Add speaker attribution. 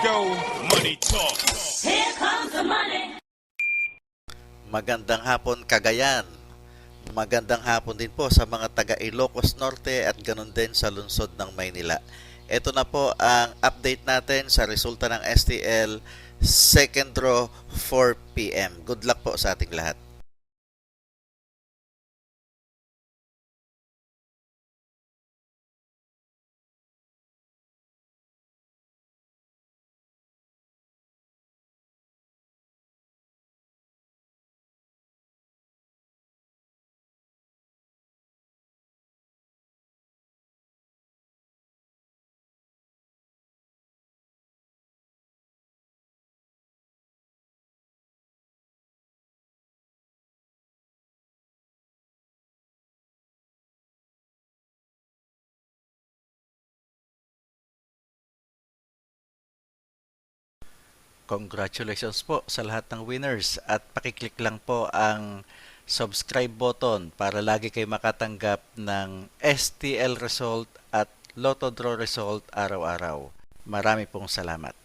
Speaker 1: go, money talk.
Speaker 2: Here comes the money.
Speaker 3: Magandang hapon Cagayan. Magandang hapon din po sa mga taga Ilocos Norte at ganun din sa lungsod ng Maynila. Ito na po ang update natin sa resulta ng STL second draw 4 PM. Good luck po sa ating lahat. Congratulations po sa lahat ng winners at pakiclick lang po ang subscribe button para lagi kayo makatanggap ng STL result at Lotto Draw result araw-araw. Marami pong salamat.